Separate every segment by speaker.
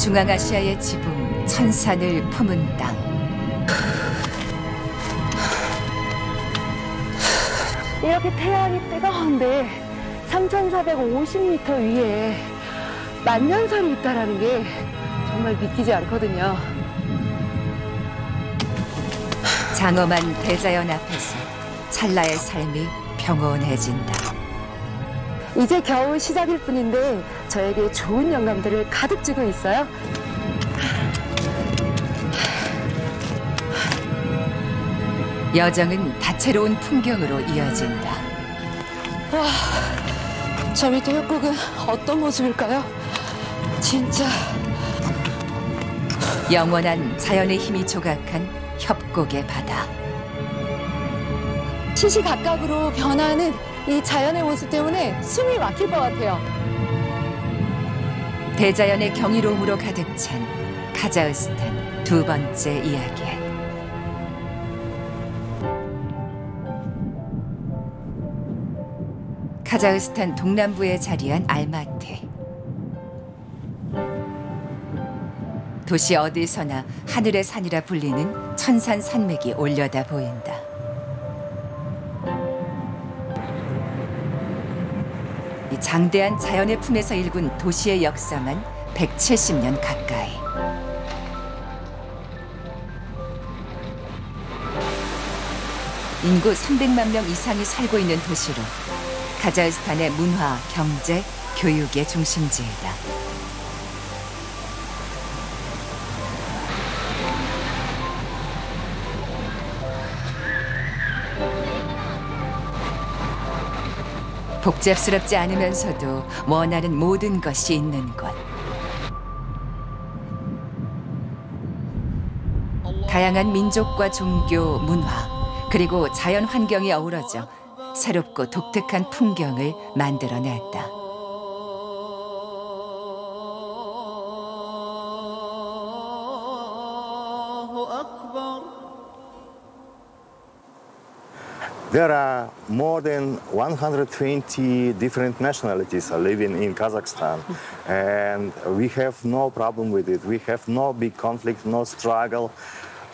Speaker 1: 중앙아시아의 지붕, 천산을 품은 땅.
Speaker 2: 이렇게 태양이 뜨거운데 3,450m 위에 만년설이 있다라는 게 정말 믿기지 않거든요.
Speaker 1: 장엄한 대자연 앞에서 찰나의 삶이 평온해진다.
Speaker 2: 이제 겨우 시작일 뿐인데 저에게 좋은 영감들을 가득 주고 있어요.
Speaker 1: 여정은 다채로운 풍경으로 이어진다.
Speaker 2: 와, 저 밑에 협곡은 어떤 모습일까요? 진짜
Speaker 1: 영원한 자연의 힘이 조각한 협곡의 바다.
Speaker 2: 시시각각으로 변하는 이 자연의 모습 때문에 숨이 막힐 것 같아요.
Speaker 1: 대자연의 경이로움으로 가득 찬 카자흐스탄 두 번째 이야기. 카자흐스탄 동남부에 자리한 알마티. 도시 어디서나 하늘의 산이라 불리는 천산 산맥이 올려다 보인다. 이 장대한 자연의 품에서 일군 도시의 역사만 170년 가까이. 인구 300만 명 이상이 살고 있는 도시로 카자흐스탄의 문화, 경제, 교육의 중심지이다. 복잡스럽지 않으면서도 원하는 모든 것이 있는 곳. 다양한 민족과 종교, 문화, 그리고 자연 환경이 어우러져 새롭고 독특한 풍경을 만들어냈다.
Speaker 3: There are more than 120 different nationalities living in Kazakhstan, and we have no problem with it. We have no big conflict, no struggle,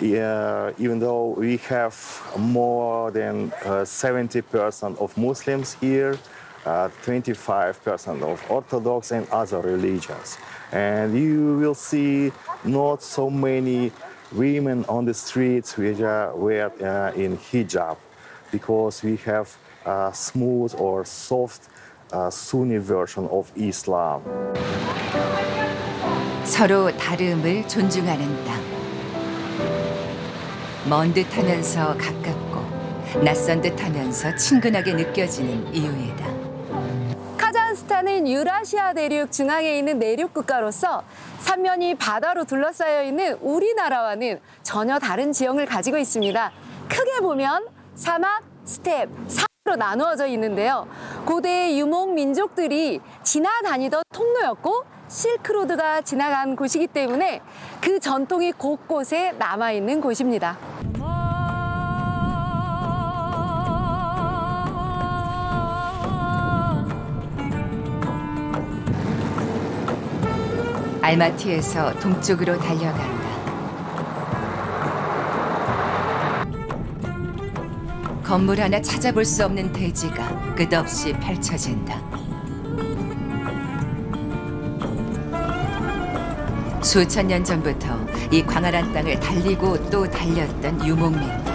Speaker 3: even though we have more than 70% of Muslims here, 25% of Orthodox and other religions. And you will see not so many women on the streets which are in hijab, because we have a smooth or soft Sunni version of Islam.
Speaker 1: 서로 다름을 존중하는 땅. 먼 듯하면서 가깝고 낯선 듯하면서 친근하게 느껴지는 이유이다.
Speaker 2: 카자흐스탄은 유라시아 대륙 중앙에 있는 내륙 국가로서 삼면이 바다로 둘러싸여 있는 우리나라와는 전혀 다른 지형을 가지고 있습니다. 크게 보면 사막, 스텝, 산으로 나누어져 있는데요. 고대 유목 민족들이 지나다니던 통로였고 실크로드가 지나간 곳이기 때문에 그 전통이 곳곳에 남아있는 곳입니다.
Speaker 1: 알마티에서 동쪽으로 달려간다. 건물 하나 찾아볼 수 없는 대지가 끝없이 펼쳐진다. 수천 년 전부터 이 광활한 땅을 달리고 또 달렸던 유목민들.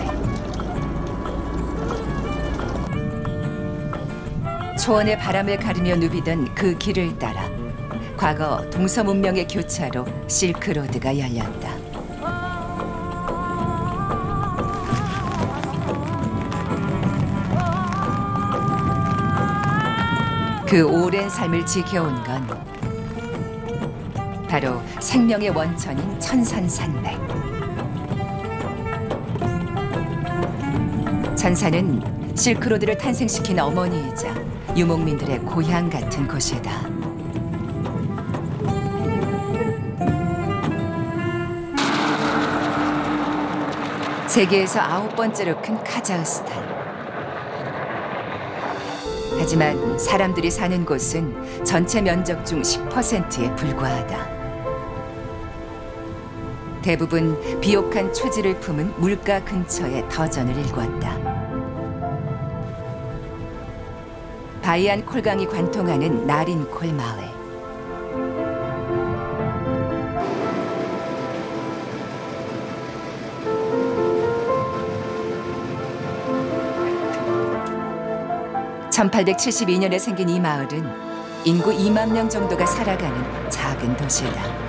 Speaker 1: 초원의 바람을 가르며 누비던 그 길을 따라 과거 동서문명의 교차로 실크로드가 열렸다. 그 오랜 삶을 지켜온 건 바로 생명의 원천인 천산산맥. 천산은 실크로드를 탄생시킨 어머니이자 유목민들의 고향 같은 곳이다. 세계에서 9번째로 큰 카자흐스탄. 하지만 사람들이 사는 곳은 전체 면적 중 10%에 불과하다. 대부분 비옥한 초지를 품은 물가 근처에 터전을 일궜다. 바이안 콜강이 관통하는 나린콜 마을. (1872년에) 생긴 이 마을은 인구 2만 명 정도가 살아가는 작은 도시다.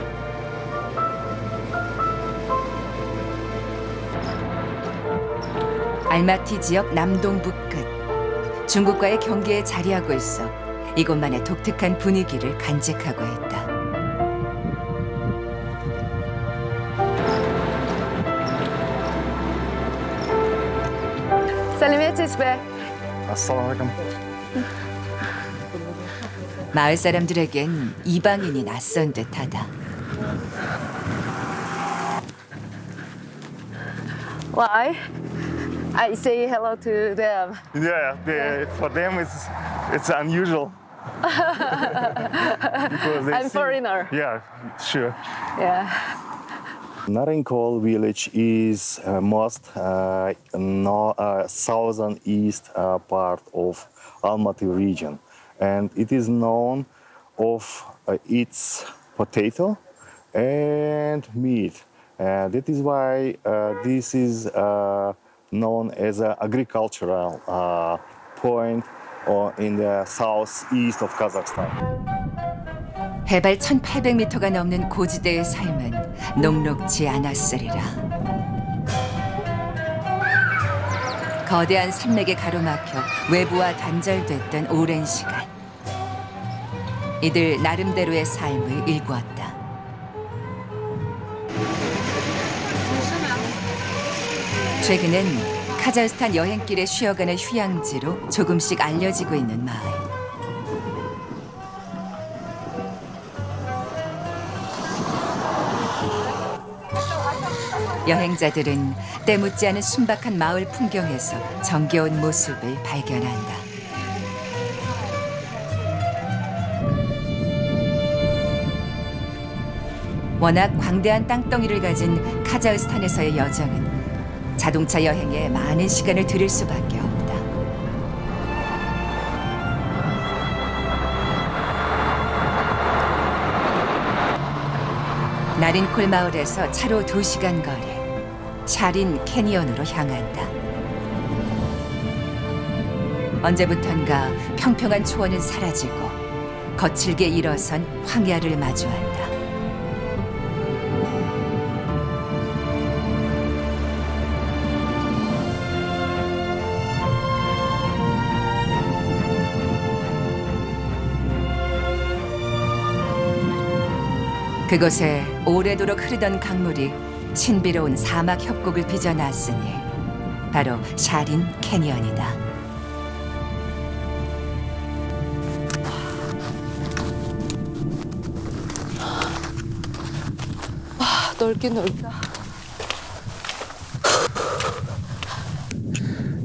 Speaker 1: 알마티 지역 남동북 끝, 중국과의 경계에 자리하고 있어 이곳만의 독특한 분위기를 간직하고 있다.
Speaker 2: 살리메티스베.
Speaker 3: Assalamualaikum.
Speaker 1: 마을 사람들에겐 이방인이 낯선 듯하다.
Speaker 2: Why? I say hello to them.
Speaker 3: For them it's unusual. Because
Speaker 2: I'm foreigner.
Speaker 3: Yeah, sure.
Speaker 2: Yeah.
Speaker 3: Narinkol village is most southeast part of Almaty region, and it is known of its potato and meat. That is why this is known as an agricultural point in the southeast of Kazakhstan.
Speaker 1: 해발 1800m가 넘는 고지대의 삶은 녹록지 않았으리라. 거대한 산맥에 가로막혀 외부와 단절됐던 오랜 시간. 이들 나름대로의 삶을 일구었다. 최근엔 카자흐스탄 여행길에 쉬어가는 휴양지로 조금씩 알려지고 있는 마을. 여행자들은 때묻지 않은 순박한 마을 풍경에서 정겨운 모습을 발견한다. 워낙 광대한 땅덩이를 가진 카자흐스탄에서의 여정은 자동차 여행에 많은 시간을 들일 수밖에 없다. 나린콜 마을에서 차로 2시간 거리, 샤린 캐니언으로 향한다. 언제부턴가 평평한 초원은 사라지고 거칠게 일어선 황야를 마주한다. 그곳에 오래도록 흐르던 강물이 신비로운 사막 협곡을 빚어놨으니 바로 샤린 캐니언이다.
Speaker 2: 와, 넓긴 넓다.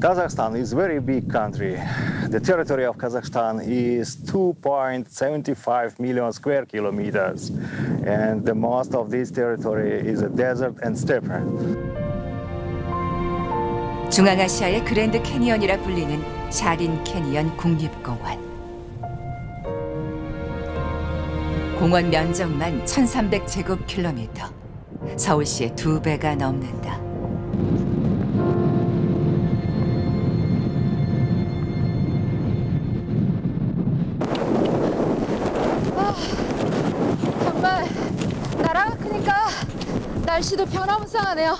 Speaker 3: Kazakhstan is a very big country. The territory of Kazakhstan is 2.75 million square kilometers, and the most of this territory is a desert and steppe.
Speaker 1: 중앙아시아의 그랜드 캐니언이라 불리는 샤린 캐니언 국립공원. 공원 면적만 1300제곱킬로미터, 서울시의 2배가 넘는다.
Speaker 2: 정말 나라가 크니까 날씨도 변화무쌍하네요.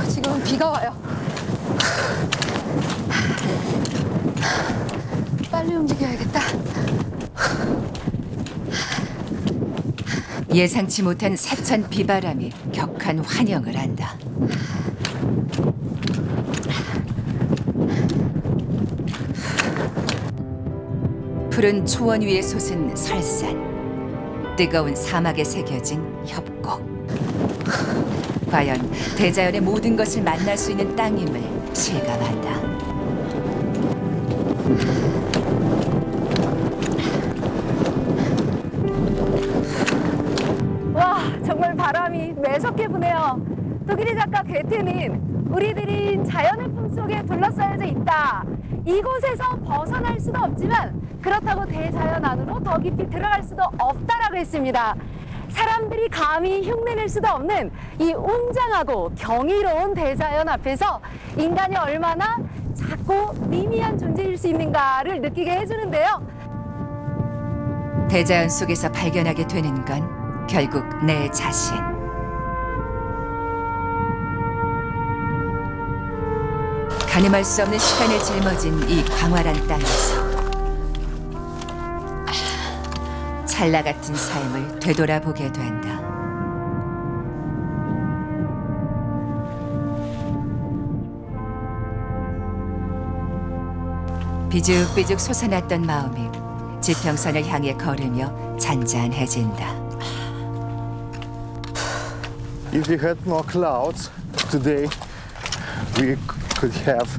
Speaker 2: 지금은 비가 와요. 빨리 움직여야겠다.
Speaker 1: 예상치 못한 세찬 비바람이 격한 환영을 한다. 푸른 초원 위에 솟은 설산, 뜨거운 사막에 새겨진 협곡. 과연 대자연의 모든 것을 만날 수 있는 땅임을 실감한다.
Speaker 2: 도기리 작가 괴테는 우리들이 자연의 품속에 둘러싸여져 있다. 이곳에서 벗어날 수도 없지만 그렇다고 대자연 안으로 더 깊이 들어갈 수도 없다라고 했습니다. 사람들이 감히 흉내낼 수도 없는 이 웅장하고 경이로운 대자연 앞에서 인간이 얼마나 작고 미미한 존재일 수 있는가를 느끼게 해주는데요.
Speaker 1: 대자연 속에서 발견하게 되는 건 결국 내 자신. 가늠할 수 없는 시간에 짊어진 이 광활한 땅에서 찰나 같은 삶을 되돌아보게 된다. 비죽비죽 솟아났던 마음이 지평선을 향해 걸으며 잔잔해진다.
Speaker 3: If we had no clouds today, we could have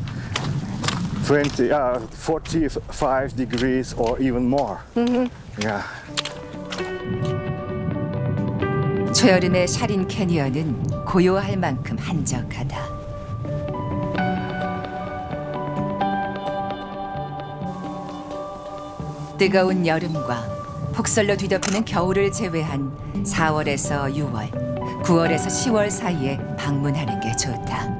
Speaker 3: 45 degrees or even more. Yeah.
Speaker 1: 초여름의 샤린 캐니언은 고요할 만큼 한적하다. 뜨거운 여름과 폭설로 뒤덮이는 겨울을 제외한 4월에서 6월, 9월에서 10월 사이에 방문하는 게 좋다.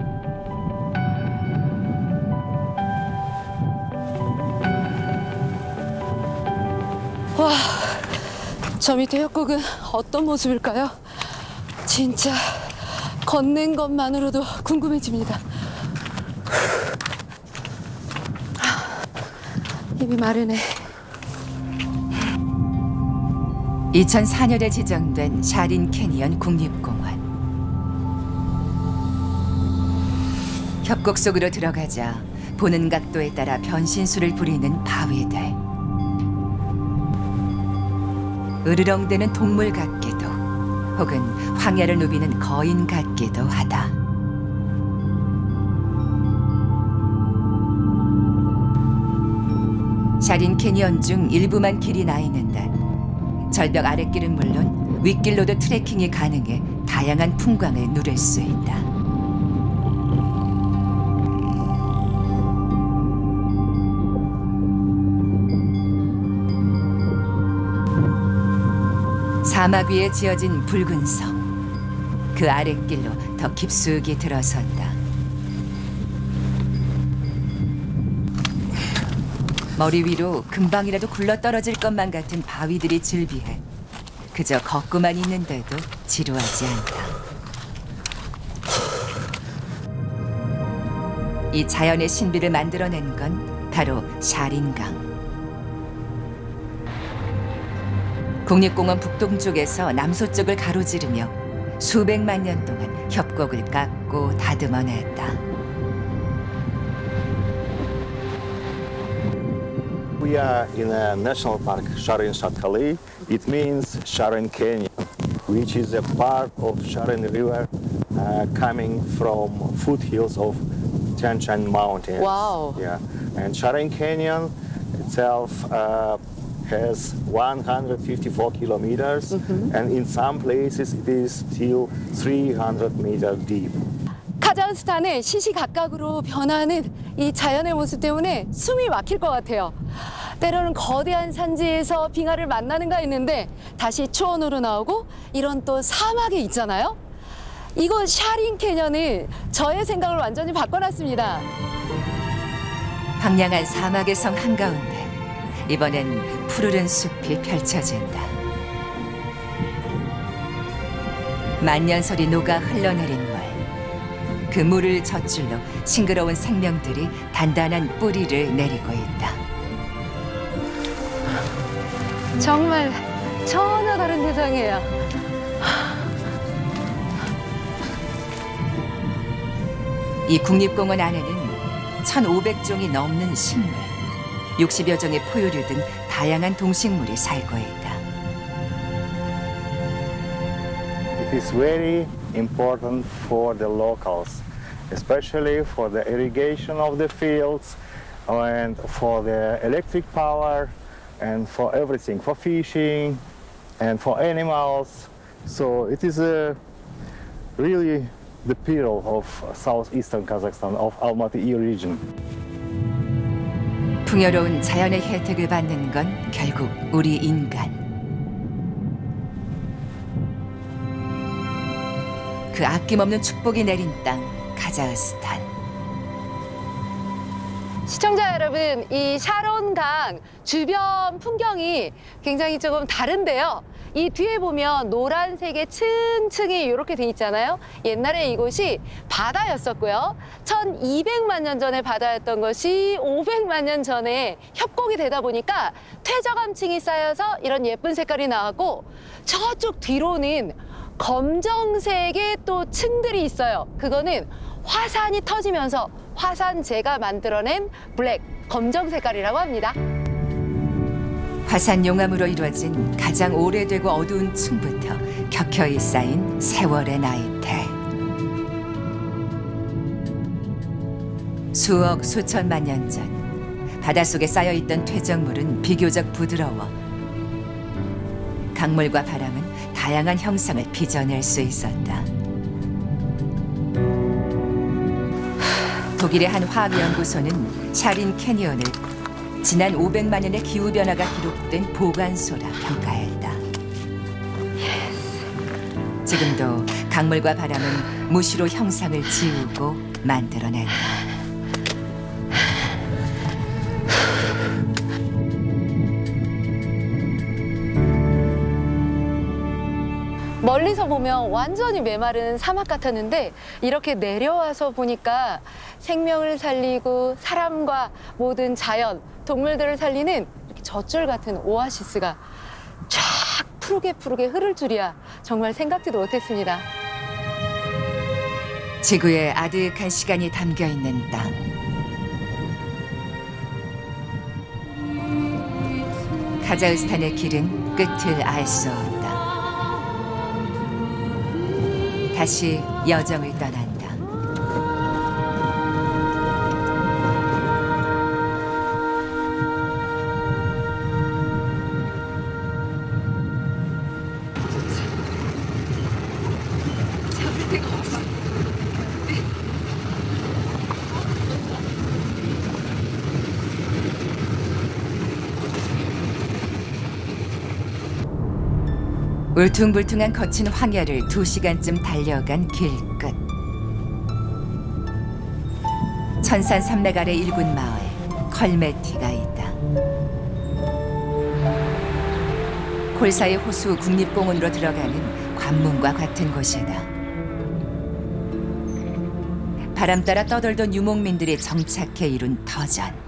Speaker 2: 와, 저 밑에 협곡은 어떤 모습일까요? 진짜 걷는 것만으로도 궁금해집니다. 입이 마르네.
Speaker 1: 2004년에 지정된 샤린 캐니언 국립공원. 협곡 속으로 들어가자 보는 각도에 따라 변신술을 부리는 바위들. 으르렁대는 동물 같기도 혹은 황야를 누비는 거인 같기도 하다. 샤린 캐니언 중 일부만 길이 나 있는데 절벽 아랫길은 물론 윗길로도 트레킹이 가능해 다양한 풍광을 누릴 수 있다. 사막 위에 지어진 붉은 성. 그 아랫길로 더 깊숙이 들어선다. 머리 위로 금방이라도 굴러떨어질 것만 같은 바위들이 즐비해 그저 걷고만 있는데도 지루하지 않다. 이 자연의 신비를 만들어낸 건 바로 샤린강. 국립공원 북동쪽에서 남서쪽을 가로지르며 수백만 년 동안 협곡을 깎고 다듬어냈다.
Speaker 3: We are in a national park, Sharin Shatkali. It means Sharin Canyon, which is a part of Sharin River coming from foothills of Tian Shan Mountains.
Speaker 2: Wow.
Speaker 3: Yeah, and Sharin Canyon itself has 154 kilometers, and in some places it is still 300 meters deep.
Speaker 2: 카자흐스탄의 시시각각으로 변하는 이 자연의 모습 때문에 숨이 막힐 것 같아요. 때로는 거대한 산지에서 빙하를 만나는가 했는데 다시 초원으로 나오고 이런 또 사막이 있잖아요. 이곳 샤린 캐년은 저의 생각을 완전히 바꿔놨습니다.
Speaker 1: 황량한 사막의 성 한가운데 이번엔 푸르른 숲이 펼쳐진다. 만년설이 녹아 흘러내린 물. 그 물을 젖줄로 싱그러운 생명들이 단단한 뿌리를 내리고 있다.
Speaker 2: 정말 전혀 다른 세상이에요.
Speaker 1: 이 국립공원 안에는 1,500종이 넘는 식물, 60여 종의 포유류 등 다양한 동식물이 살고 있다.
Speaker 3: It is very important for the locals, especially for the irrigation of the fields and for the electric power and for everything, for fishing and for animals. So it is a really the pearl of southeastern Kazakhstan, of Almaty region.
Speaker 1: 풍요로운 자연의 혜택을 받는 건 결국 우리 인간. 그 아낌없는 축복이 내린 땅, 카자흐스탄.
Speaker 2: 시청자 여러분, 이 샤론강 주변 풍경이 굉장히 조금 다른데요. 이 뒤에 보면 노란색의 층층이 이렇게 돼 있잖아요. 옛날에 이곳이 바다였었고요. 1200만 년 전에 바다였던 것이 500만 년 전에 협곡이 되다 보니까 퇴적암층이 쌓여서 이런 예쁜 색깔이 나왔고, 저쪽 뒤로는 검정색의 또 층들이 있어요. 그거는 화산이 터지면서 화산재가 만들어낸 블랙, 검정 색깔이라고 합니다.
Speaker 1: 화산 용암으로 이루어진 가장 오래되고 어두운 층부터 켜켜이 쌓인 세월의 나이테. 수억 수천만 년 전 바닷속에 쌓여있던 퇴적물은 비교적 부드러워 강물과 바람은 다양한 형상을 빚어낼 수 있었다. 독일의 한 화학연구소는 샤린 캐니언을 지난 500만 년의 기후변화가 기록된 보관소라 평가했다. 지금도 강물과 바람은 무시로 형상을 지우고 만들어낸다.
Speaker 2: 멀리서 보면 완전히 메마른 사막 같았는데 이렇게 내려와서 보니까 생명을 살리고 사람과 모든 자연, 동물들을 살리는 이렇게 젖줄 같은 오아시스가 쫙 푸르게 흐를 줄이야 정말 생각지도 못했습니다.
Speaker 1: 지구의 아득한 시간이 담겨있는 땅. 카자흐스탄의 길은 끝을 알 수 없다. 다시 여정을 떠난다. 울퉁불퉁한 거친 황야를 2시간쯤 달려간 길끝. 천산 산맥 아래 일군 마을 컬메티가 있다. 콜사이 호수 국립공원으로 들어가는 관문과 같은 곳이다. 바람 따라 떠돌던 유목민들이 정착해 이룬 터전.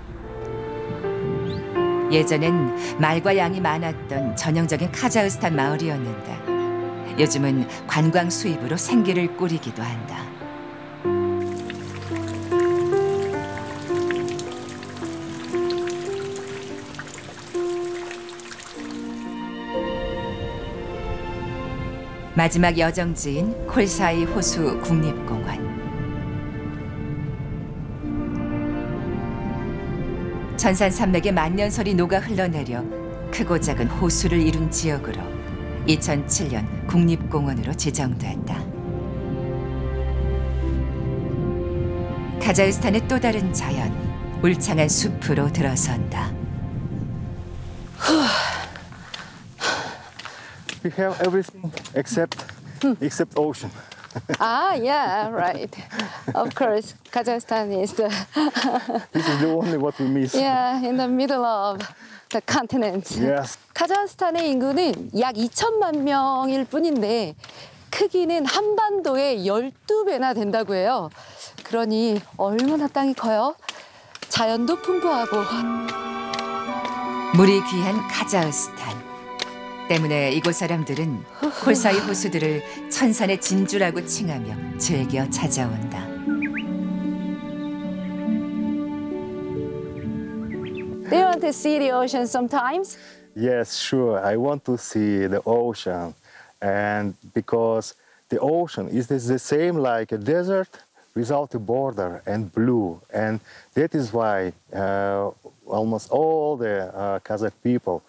Speaker 1: 예전엔 말과 양이 많았던 전형적인 카자흐스탄 마을이었는데 요즘은 관광 수입으로 생계를 꾸리기도 한다. 마지막 여정지인 콜사이 호수 국립공원. 천산 산맥의 만년설이 녹아 흘러내려 크고 작은 호수를 이룬 지역으로 2007년 국립공원으로 지정됐다. 카자흐스탄의 또 다른 자연, 울창한 숲으로 들어선다.
Speaker 3: We have everything except ocean.
Speaker 2: Ah, yeah, right. Of course, Kazakhstan is the
Speaker 3: This is the only what we miss.
Speaker 2: yeah, in the middle of the continent.
Speaker 3: Yes.
Speaker 2: 카자흐스탄의 인구는 약 2천만 명일 뿐인데 크기는 한반도의 12배나 된다고 해요. 그러니 얼마나 땅이 커요? 자연도 풍부하고.
Speaker 1: 물이 귀한 카자흐스탄. 때문에 이곳 사람들은 콜사이 호수들을 천산의 진주라고 칭하며 즐겨 찾아온다.
Speaker 2: Do you want to see the ocean sometimes?
Speaker 3: Yes, sure. I want to see the ocean, and because the ocean is the same like a desert without a border and blue, and that is why almost all the Kazakh people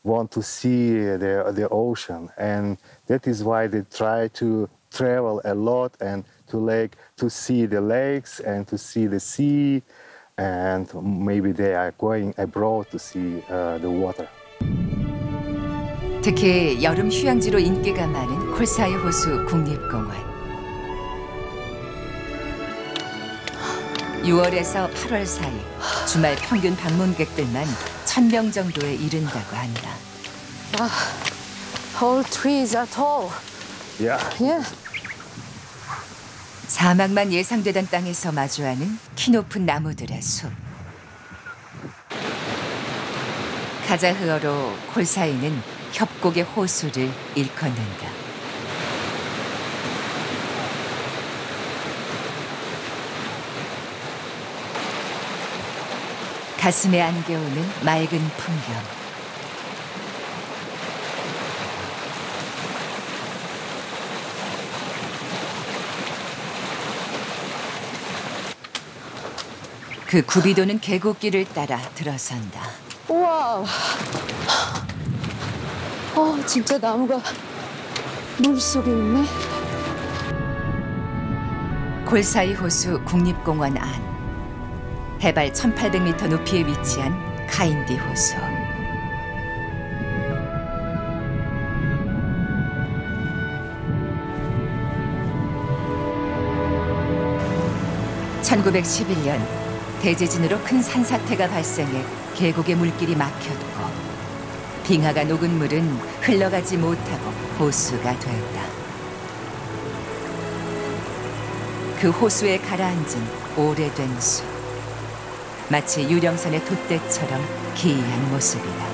Speaker 3: want to see the ocean, and that is why they try to travel a lot and to see the lakes and to see the sea, and maybe they are going abroad to see the water.
Speaker 1: 특히 여름 휴양지로 인기가 많은 콜사이 호수 국립공원. 6월에서 8월 사이 주말 평균 방문객들만 1,000명 정도에 이른다고 한다.
Speaker 2: All trees are tall.
Speaker 3: Yeah.
Speaker 2: Yeah.
Speaker 1: 사막만 예상되던 땅에서 마주하는 키높은 나무들의 숲. 카자흐어로 콜사이는 협곡의 호수를 일컫는다. 가슴에 안겨오는 맑은 풍경. 그 굽이도는 계곡길을 따라 들어선다.
Speaker 2: 우와. 진짜 나무가 물속에 있네.
Speaker 1: 콜사이 호수 국립공원 안. 해발 1,800m 높이에 위치한 카인디 호수. (1911년) 대지진으로 큰 산사태가 발생해 계곡의 물길이 막혔고 빙하가 녹은 물은 흘러가지 못하고 호수가 되었다. 그 호수에 가라앉은 오래된 숲. 마치 유령선의 돛대처럼 기이한 모습이다.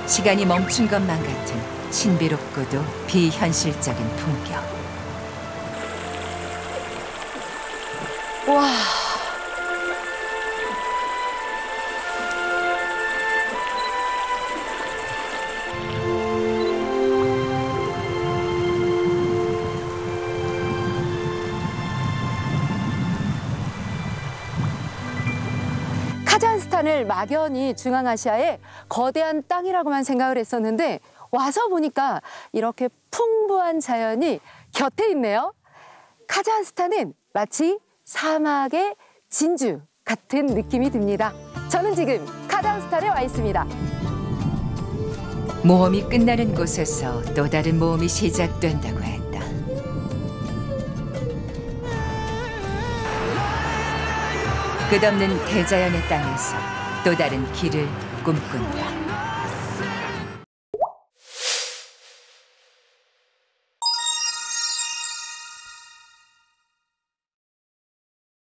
Speaker 1: 시간이 멈춘 것만 같은 신비롭고도 비현실적인 풍경.
Speaker 2: 와. 카자흐스탄을 막연히 중앙아시아의 거대한 땅이라고만 생각을 했었는데 와서 보니까 이렇게 풍부한 자연이 곁에 있네요. 카자흐스탄은 마치 사막의 진주 같은 느낌이 듭니다. 저는 지금 카자흐스탄에 와 있습니다.
Speaker 1: 모험이 끝나는 곳에서 또 다른 모험이 시작된다고 했다. 끝없는 대자연의 땅에서 또 다른 길을 꿈꾼다.